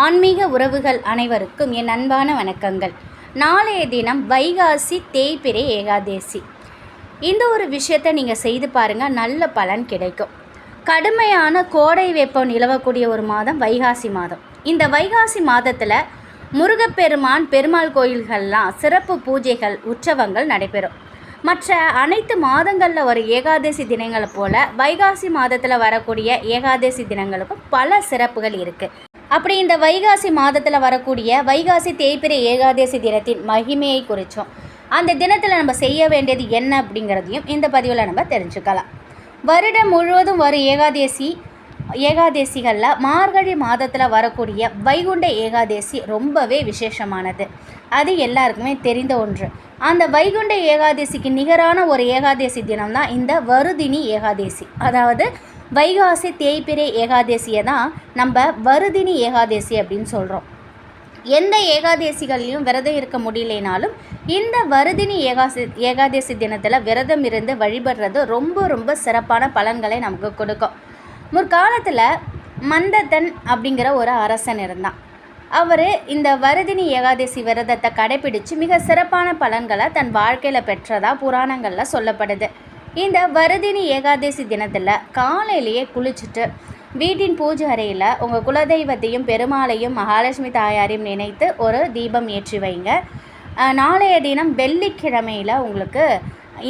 ஆன்மீக உறவுகள் அனைவருக்கும் என் அன்பான வணக்கங்கள். நாளைய தினம் வைகாசி தேய்பிறை ஏகாதேசி. இந்த ஒரு விஷயத்தை நீங்கள் செய்து பாருங்கள், நல்ல பலன் கிடைக்கும். கடுமையான கோடை வெப்பம் நிலவக்கூடிய ஒரு மாதம் வைகாசி மாதம். இந்த வைகாசி மாதத்தில் முருகப்பெருமான் பெருமாள் கோயில்கள்லாம் சிறப்பு பூஜைகள் உற்சவங்கள் நடைபெறும். மற்ற அனைத்து மாதங்களில் ஒரு ஏகாதசி தினங்களை போல் வைகாசி மாதத்தில் வரக்கூடிய ஏகாதசி தினங்களுக்கும் பல சிறப்புகள் இருக்குது. அப்படி இந்த வைகாசி மாதத்தில் வரக்கூடிய வைகாசி தேய்பிறை ஏகாதசி தினத்தின் மகிமையை குறித்தோம். அந்த தினத்தில் நம்ம செய்ய வேண்டியது என்ன அப்படிங்கிறதையும் இந்த பதிவில் நம்ம தெரிஞ்சுக்கலாம். வருடம் முழுவதும் வரும் ஏகாதசிகளில் மார்கழி மாதத்தில் வரக்கூடிய வைகுண்ட ஏகாதசி ரொம்பவே விசேஷமானது. அது எல்லாருக்குமே தெரிந்த ஒன்று. அந்த வைகுண்ட ஏகாதசிக்கு நிகரான ஒரு ஏகாதசி தினம்தான் இந்த வருதினி ஏகாதசி. அதாவது வைகாசி தேய்பிறை ஏகாதசியை தான் நம்ம வருதினி ஏகாதசி அப்படின்னு சொல்கிறோம். எந்த ஏகாதசிகள்லையும் விரதம் இருக்க முடியலைனாலும் இந்த வருதினி ஏகாதசி தினத்தில் விரதம் இருந்து வழிபடுறது ரொம்ப ரொம்ப சிறப்பான பலன்களை நமக்கு கொடுக்கும். முற்காலத்தில் மந்ததன் அப்படிங்கிற ஒரு அரசன் இருந்தான். அவர் இந்த வருதினி ஏகாதசி விரதத்தை கடைபிடித்து மிக சிறப்பான பலன்களை தன் வாழ்க்கையில் பெற்றதாக புராணங்களில் சொல்லப்படுது. இந்த வருதினி ஏகாதசி தினத்தில் காலையிலேயே குளிச்சுட்டு வீட்டின் பூஜை அறையில் உங்கள் குலதெய்வத்தையும் பெருமாளையும் மகாலட்சுமி தாயாரையும் நினைத்து ஒரு தீபம் ஏற்றி வைங்க. நாளைய தினம் வெள்ளிக்கிழமையில் உங்களுக்கு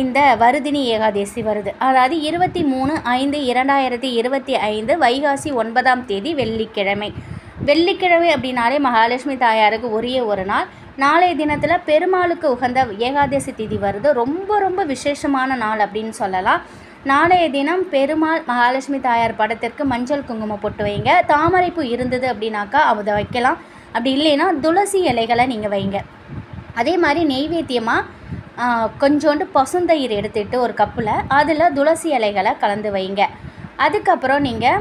இந்த வருதினி ஏகாதசி வருது. அதாவது 23/5/2025 வைகாசி 9ஆம் தேதி வெள்ளிக்கிழமை. வெள்ளிக்கிழமை அப்படின்னாலே மகாலட்சுமி தாயாருக்கு உரிய ஒரு நாள். நாளைய தினத்தில் பெருமாளுக்கு உகந்த ஏகாதசி திதி வருது. ரொம்ப ரொம்ப விசேஷமான நாள் அப்படின்னு சொல்லலாம். நாளைய தினம் பெருமாள் மகாலட்சுமி தாயார் படத்திற்கு மஞ்சள் குங்குமம் போட்டு வைங்க. தாமரைப்பூ இருந்தது அப்படின்னாக்கா அதை வைக்கலாம். அப்படி இல்லைன்னா துளசி இலைகளை நீங்கள் வைங்க. அதே மாதிரி நெய்வேத்தியமாக கொஞ்சோண்டு பசுந்தயிர் எடுத்துகிட்டு ஒரு கப்பில் அதில் துளசி இலைகளை கலந்து வைங்க. அதுக்கப்புறம் நீங்கள்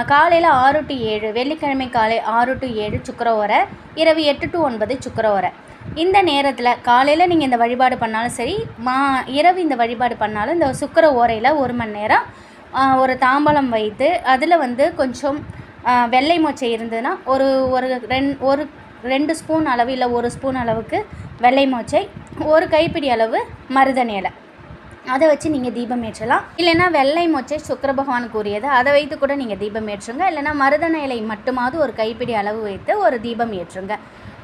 காலையில் 6 to 7 வெள்ளிக்கிழமை காலை 6 to 7 சுக்கர ஓரை, இரவு 8 to 9 சுக்கர ஓரை. இந்த நேரத்தில் காலையில் நீங்கள் இந்த வழிபாடு பண்ணாலும் சரி, இரவு இந்த வழிபாடு பண்ணாலும் இந்த சுக்கர ஓரையில் 1 மணி நேரம் ஒரு தாம்பலம் வைத்து அதில் கொஞ்சம் வெள்ளை மொச்சை இருந்ததுன்னா ஒரு 2 ஸ்பூன் அளவு இல்லை 1 ஸ்பூன் அளவுக்கு வெள்ளை மொச்சை, ஒரு கைப்பிடி அளவு மருதணி இலை, அதை வச்சு நீங்கள் தீபம் ஏற்றலாம். இல்லைன்னா வெள்ளை மொச்சை சுக்கிர பகவானுக்கு உரியது, அதை வைத்து கூட நீங்கள் தீபம் ஏற்றுங்க. இல்லைன்னா மருதண இலை மட்டுமாவது ஒரு கைப்பிடி அளவு வைத்து ஒரு தீபம் ஏற்றுங்க.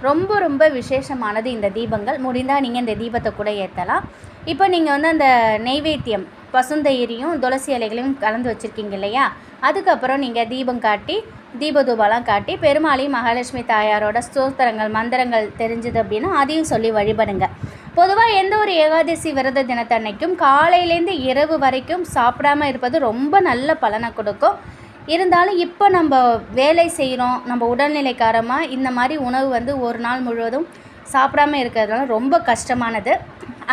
ரொம்ப ரொம்ப விசேஷமானது இந்த தீபங்கள். முடிந்தால் நீங்கள் இந்த தீபத்தை கூட ஏற்றலாம். இப்போ நீங்கள் அந்த நெய்வேத்தியம் பசுந்தயிரியும் துளசி இலைகளையும் கலந்து வச்சுருக்கீங்க இல்லையா, அதுக்கப்புறம் நீங்கள் தீபம் காட்டி தீபதூபெல்லாம் காட்டி பெருமாளையும் மகாலட்சுமி தாயாரோட ஸ்தோத்திரங்கள் மந்திரங்கள் தெரிஞ்சுது அப்படின்னா அதையும் சொல்லி வழிபடுங்க. பொதுவாக எந்த ஒரு ஏகாதசி விரத தினத்தன்னைக்கும் காலையிலேருந்து இரவு வரைக்கும் சாப்பிடாமல் இருப்பது ரொம்ப நல்ல பலனை கொடுக்கும். இருந்தாலும் இப்போ நம்ம வேலை செய்கிறோம், நம்ம உடல்நிலை காரணமாக இந்த மாதிரி உணவு ஒரு நாள் முழுவதும் சாப்பிடாமல் இருக்கிறதுனால ரொம்ப கஷ்டமானது.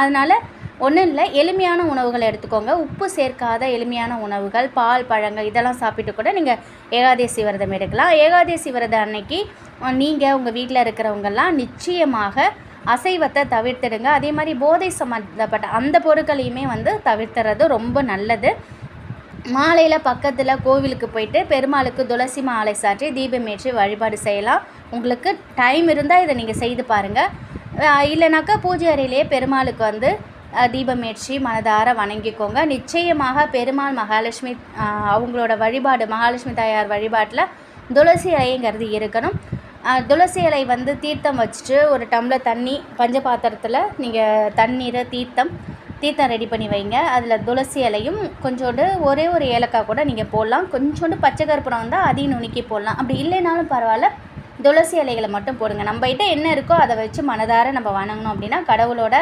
அதனால் ஒன்றும் இல்லை, எளிமையான உணவுகளை எடுத்துக்கோங்க. உப்பு சேர்க்காத எளிமையான உணவுகள், பால் பழங்கள் இதெல்லாம் சாப்பிட்டு கூட நீங்கள் ஏகாதசி விரதம் எடுக்கலாம். ஏகாதசி விரதம் அன்னைக்கு நீங்கள் உங்கள் வீட்டில் இருக்கிறவங்கெல்லாம் நிச்சயமாக அசைவத்தை தவிர்த்துடுங்க. அதே மாதிரி போதை சம்மந்தப்பட்ட அந்த பொருட்களையுமே தவிர்த்துறது ரொம்ப நல்லது. மாலையில் பக்கத்தில் கோவிலுக்கு போயிட்டு பெருமாளுக்கு துளசி மாலை சாற்றி தீபமேற்றி வழிபாடு செய்யலாம். உங்களுக்கு டைம் இருந்தால் இதை நீங்கள் செய்து பாருங்கள். இல்லைனாக்கா பூஜை அறையிலேயே பெருமாளுக்கு தீபமேற்றி மனதார வணங்கிக்கோங்க. நிச்சயமாக பெருமாள் மகாலட்சுமி அவங்களோட வழிபாடு மகாலட்சுமி தாயார் வழிபாட்டில் துளசி இலைங்கிறது இருக்கணும். துளசி இலை தீர்த்தம் வச்சுட்டு ஒரு டம்ளர் தண்ணி பஞ்சபாத்திரத்தில் நீங்கள் தண்ணீர் தீர்த்தம் ரெடி பண்ணி வைங்க. அதில் துளசி இலையும் கொஞ்சோண்டு ஒரே ஒரு ஏலக்காய் கூட நீங்கள் போடலாம். கொஞ்சோண்டு பச்சை கற்பூரம் வந்தால் அதையும் நுணுக்கி போடலாம். அப்படி இல்லைனாலும் பரவாயில்ல, துளசி இலைகளை மட்டும் போடுங்க. நம்மகிட்ட என்ன இருக்கோ அதை வச்சு மனதார நம்ம வணங்கணும் அப்படின்னா கடவுளோட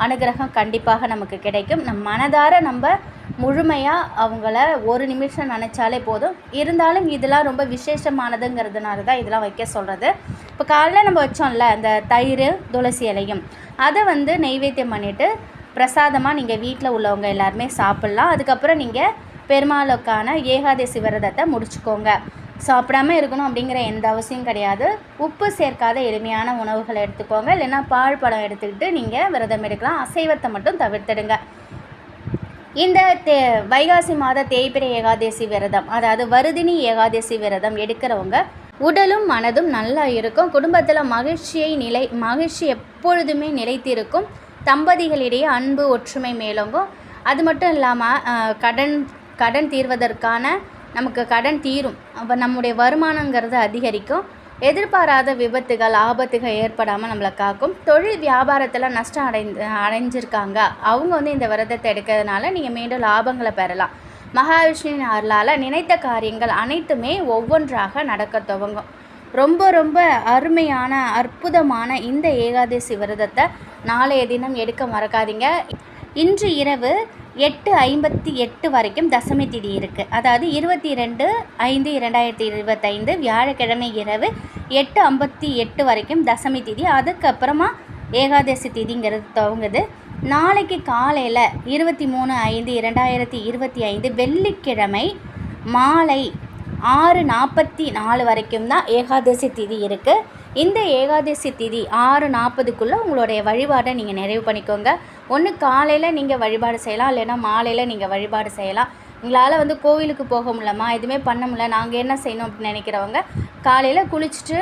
அனுகிரகம் கண்டிப்பாக நமக்கு கிடைக்கும். நம்ம மனதார நம்ம முழுமையாக அவங்கள ஒரு நிமிஷம் நினச்சாலே போதும். இருந்தாலும் இதெல்லாம் ரொம்ப விசேஷமானதுங்கிறதுனால தான் இதெல்லாம் வைக்க சொல்கிறது. இப்போ காலையில் நம்ம வச்சோம்ல அந்த தயிர் துளசி இலையும் அதை நெய்வேத்தியம் பண்ணிவிட்டு பிரசாதமாக நீங்கள் வீட்டில் உள்ளவங்க எல்லாருமே சாப்பிட்லாம். அதுக்கப்புறம் நீங்கள் பெருமாளுக்கான ஏகாதசி விரதத்தை முடிச்சுக்கோங்க. சாப்பிடாமல் இருக்கணும் அப்படிங்கிற எந்த அவசியம் கிடையாது. உப்பு சேர்க்காத எளிமையான உணவுகளை எடுத்துக்கோங்க. இல்லைன்னா பால் பழம் எடுத்துக்கிட்டு நீங்கள் விரதம் எடுக்கலாம். அசைவத்தை மட்டும் தவிர்த்துடுங்க. இந்த வைகாசி மாத தேய்பிறை ஏகாதசி விரதம், அதாவது வருதினி ஏகாதசி விரதம் எடுக்கிறவங்க உடலும் மனதும் நல்லா இருக்கும். குடும்பத்தில் மகிழ்ச்சி எப்பொழுதுமே நிலைத்திருக்கும். தம்பதிகளிடையே அன்பு ஒற்றுமை மேலோங்கும். அது மட்டும் இல்லாமல் கடன் தீர்வதற்கான நமக்கு கடன் தீரும். அப்போ நம்முடைய வருமானங்கிறது அதிகரிக்கும். எதிர்பாராத விபத்துகள் ஆபத்துகள் ஏற்படாமல் நம்மளை காக்கும். தொழில் வியாபாரத்தில் நஷ்டம் அடைஞ்சிருக்காங்க அவங்க வந்து இந்த விரதத்தை எடுக்கிறதுனால நீங்கள் மீண்டும் லாபங்களை பெறலாம். மகாவிஷ்ணுவின் அருளால் நினைத்த காரியங்கள் அனைத்துமே ஒவ்வொன்றாக நடக்க துவங்கும். ரொம்ப ரொம்ப அருமையான அற்புதமான இந்த ஏகாதசி விரதத்தை நாளைய தினம் எடுக்க மறக்காதீங்க. இன்று இரவு 8:58 வரைக்கும் தசமி திதி இருக்குது. அதாவது 22/5/2025 வியாழக்கிழமை இரவு 8:58 வரைக்கும் தசமி திதி. அதுக்கப்புறமா ஏகாதசி திதிங்கிறது துவங்குது. நாளைக்கு காலையில் 23/5/2025 வெள்ளிக்கிழமை மாலை 6:44 வரைக்கும் தான் ஏகாதசி திதி இருக்குது. இந்த ஏகாதசி திதி 6:40க்குள்ளே உங்களுடைய வழிபாடை நீங்கள் நிறைவு பண்ணிக்கோங்க. ஒன்று காலையில் நீங்கள் வழிபாடு செய்யலாம், இல்லைன்னா மாலையில் நீங்கள் வழிபாடு செய்யலாம். உங்களால் வந்து கோவிலுக்கு போக முடியலமா, எதுவுமே பண்ண முடியல, நாங்கள் என்ன செய்யணும் அப்படின்னு நினைக்கிறவங்க காலையில் குளிச்சுட்டு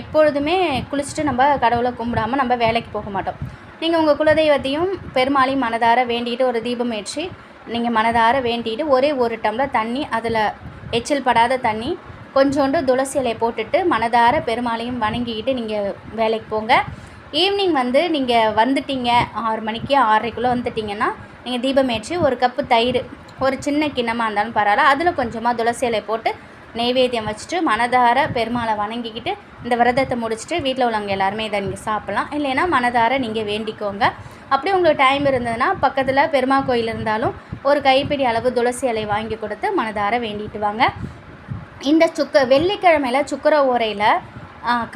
எப்பொழுதுமே குளிச்சுட்டு நம்ம கடவுளை கும்பிடாமல் நம்ம வேலைக்கு போக மாட்டோம். நீங்கள் உங்கள் குலதெய்வத்தையும் பெருமாளையும் மனதார வேண்டிட்டு ஒரு தீபம் ஏற்றி நீங்கள் மனதார வேண்டிட்டு ஒரே ஒரு டம்ளர் தண்ணி, அதில் எச்சில் படாத தண்ணி, கொஞ்சோண்டு துளசி இலையை போட்டுட்டு மனதார பெருமாளையும் வணங்கிக்கிட்டு நீங்கள் வேலைக்கு போங்க. ஈவினிங் வந்து நீங்கள் வந்துட்டீங்க 6 மணிக்கு 6:30க்குள்ளே வந்துட்டிங்கன்னா நீங்கள் தீபம் ஏற்றி ஒரு கப்பு தயிர், ஒரு சின்ன கிண்ணமாக இருந்தாலும் பரவாயில்ல, அதில் கொஞ்சமாக துளசி இலையை போட்டு நெய்வேத்தியம் வச்சுட்டு மனதார பெருமாளை வணங்கிக்கிட்டு இந்த விரதத்தை முடிச்சுட்டு வீட்டில் உள்ளவங்க எல்லாருமே இதை நீங்கள் சாப்பிட்லாம். இல்லைன்னா மனதார நீங்கள் வேண்டிக்கோங்க. அப்படியே உங்களுக்கு டைம் இருந்ததுன்னா பக்கத்தில் பெருமாள் கோயில் இருந்தாலும் ஒரு கைப்பிடி அளவு துளசி இலை வாங்கி கொடுத்து மனதார வேண்டிட்டு வாங்க. இந்த வெள்ளிக்கிழமையில் சுக்கர ஓரையில்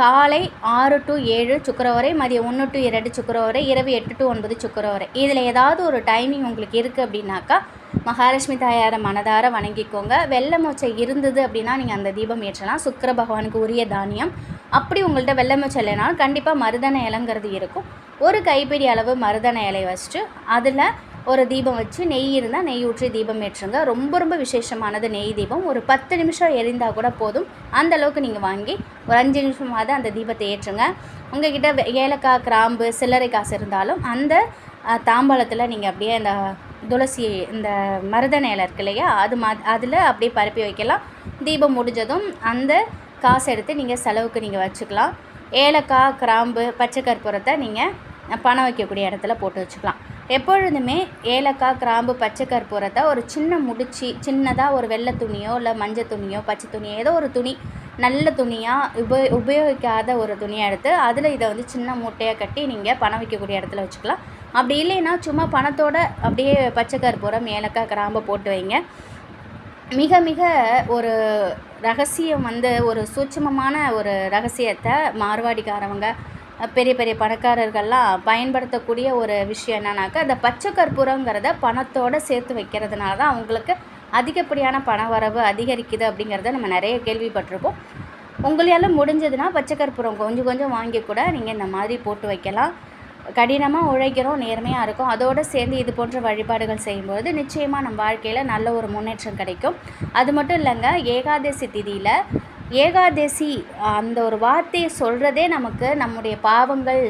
காலை 6 to 7 சுக்கர ஓரை, மதியம் 1 to 2 சுக்கர ஓரை, இரவு 8 to 9 சுக்கர ஓரை. இதில் ஏதாவது ஒரு டைமிங் உங்களுக்கு இருக்குது அப்படின்னாக்கா மகாலட்சுமி தாயாரை மனதார வணங்கிக்கோங்க. வெள்ளை மொச்சை இருந்தது அப்படின்னா நீங்கள் அந்த தீபம் ஏற்றலாம். சுக்கிர பகவானுக்கு உரிய தானியம். அப்படி உங்கள்கிட்ட வெள்ளை மொச்சை இல்லைனாலும் கண்டிப்பாக மருதனை இலைங்கிறது இருக்கும். ஒரு கைப்பிடி அளவு மருதனை இலை வச்சுட்டு அதில் ஒரு தீபம் வச்சு நெய் இருந்தால் நெய் ஊற்றி தீபம் ஏற்றுங்க. ரொம்ப ரொம்ப விசேஷமானது நெய் தீபம். ஒரு 10 நிமிஷம் எரிந்தால் கூட போதும். அந்தளவுக்கு நீங்கள் வாங்கி ஒரு 5 நிமிஷமாவது அந்த தீபத்தை ஏற்றுங்க. உங்கள்கிட்ட ஏலக்காய், கிராம்பு, சில்லறை காசு இருந்தாலும் அந்த தாம்பாளத்தில் நீங்கள் அப்படியே அந்த துளசி, இந்த மருதனை இலை இருக்கு இல்லையா, அதில் அப்படியே பரப்பி வைக்கலாம். தீபம் முடிஞ்சதும் அந்த காசை எடுத்து நீங்கள் செலவுக்கு நீங்கள் வச்சுக்கலாம். ஏலக்காய், கிராம்பு, பச்சை கற்பூரத்தை நீங்கள் பணம் வைக்கக்கூடிய இடத்துல போட்டு வச்சுக்கலாம். எப்பொழுதுமே ஏலக்காய், கிராம்பு, பச்சை கற்பூரத்தை ஒரு சின்ன முடிச்சு, சின்னதாக ஒரு வெள்ளை துணியோ இல்லை மஞ்சள் துணியோ பச்சை துணியோ ஏதோ ஒரு துணி, நல்ல துணியாக உபயோகிக்காத ஒரு துணியை எடுத்து அதில் இதை வந்து சின்ன மூட்டையாக கட்டி நீங்கள் பணம் வைக்கக்கூடிய இடத்துல வச்சுக்கலாம். அப்படி இல்லைன்னா சும்மா பணத்தோட அப்படியே பச்சை கற்பூரம், ஏலக்காய், கிராம்பு போட்டு வைங்க. மிக மிக ஒரு ரகசியம் வந்து ஒரு சூட்சமமான ஒரு ரகசியத்தை மார்வாடிக்காரவங்க, பெரிய பெரிய பணக்காரர்கள்லாம் பயன்படுத்தக்கூடிய ஒரு விஷயம் என்னன்னாக்கா, அந்த பச்சை கற்பூரங்கிறத பணத்தோடு சேர்த்து வைக்கிறதுனால தான் அவங்களுக்கு அதிகப்படியான பண வரவு அதிகரிக்குது அப்படிங்கிறத நம்ம நிறைய கேள்விப்பட்டிருப்போம். உங்களால் முடிஞ்சதுன்னா பச்சை கற்பூரம் கொஞ்சம் கொஞ்சம் வாங்கி கூட நீங்கள் இந்த மாதிரி போட்டு வைக்கலாம். கடினமாக உழைக்கிறோம், நேர்மையாக இருக்கும். அதோடு சேர்ந்து இது போன்ற வழிபாடுகள் செய்யும்போது நிச்சயமாக நம்ம வாழ்க்கையில் நல்ல ஒரு முன்னேற்றம் கிடைக்கும். அது மட்டும் இல்லைங்க, ஏகாதசி திதியில் ஏகாதசி அந்த ஒரு வார்த்தையை சொல்கிறதே நமக்கு நம்முடைய பாவங்கள்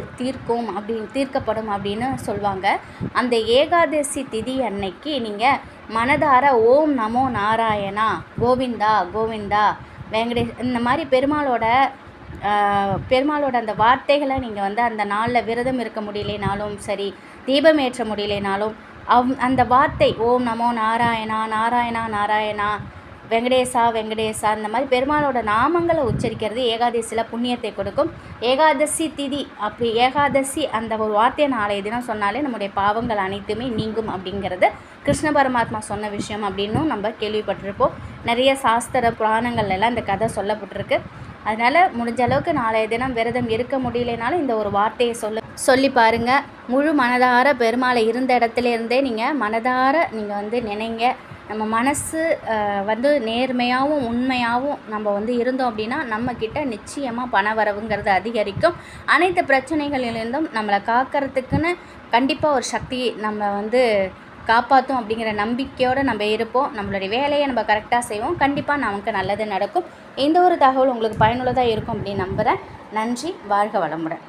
தீர்க்கப்படும் அப்படின்னு சொல்லுவாங்க. அந்த ஏகாதசி திதி அன்னைக்கு நீங்கள் மனதார ஓம் நமோ நாராயணா, கோவிந்தா கோவிந்தா, வெங்கடேஷ், இந்த மாதிரி பெருமாளோட அந்த வார்த்தைகளை நீங்கள் வந்து அந்த நாளில் விரதம் இருக்க முடியலைனாலும் சரி, தீபம் ஏற்ற முடியலைனாலும் அந்த வார்த்தை ஓம் நமோ நாராயணா, நாராயணா நாராயணா, வெங்கடேசா வெங்கடேசா, இந்த மாதிரி பெருமாளோட நாமங்களை உச்சரிக்கிறது ஏகாதசியில் புண்ணியத்தை கொடுக்கும். ஏகாதசி திதி அப்படி ஏகாதசி அந்த ஒரு வார்த்தையை நாளைய தினம் சொன்னாலே நம்முடைய பாவங்கள் அனைத்துமே நீங்கும் அப்படிங்கிறது கிருஷ்ண பரமாத்மா சொன்ன விஷயம் அப்படின்னும் நம்ம கேள்விப்பட்டிருப்போம். நிறைய சாஸ்திர புராணங்கள்லாம் இந்த கதை சொல்லப்பட்டிருக்கு. அதனால் முடிஞ்ச அளவுக்கு நாளைய தினம் விரதம் இருக்க முடியலைனாலும் இந்த ஒரு வார்த்தையை சொல்லி பாருங்கள். முழு மனதார பெருமாளை இருந்த இடத்துலேருந்தே நீங்கள் மனதார நீங்கள் வந்து நினைங்க. நம்ம மனசு வந்து நேர்மையாகவும் உண்மையாகவும் நம்ம வந்து இருந்தோம் அப்படின்னா நம்மக்கிட்ட நிச்சயமாக பண வரவுங்கிறது அதிகரிக்கும். அனைத்து பிரச்சனைகளிலிருந்தும் நம்மளை காக்கிறதுக்குன்னு கண்டிப்பாக ஒரு சக்தி நம்ம வந்து காப்பாற்றும் அப்படிங்கிற நம்பிக்கையோடு நம்ம இருப்போம். நம்மளுடைய வேலையை நம்ம கரெக்டாக செய்வோம். கண்டிப்பாக நமக்கு நல்லது நடக்கும். இந்த ஒரு தகவல் உங்களுக்கு பயனுள்ளதாக இருக்கும் அப்படின்னு நம்புகிறேன். நன்றி. வாழ்க வளமுடன்.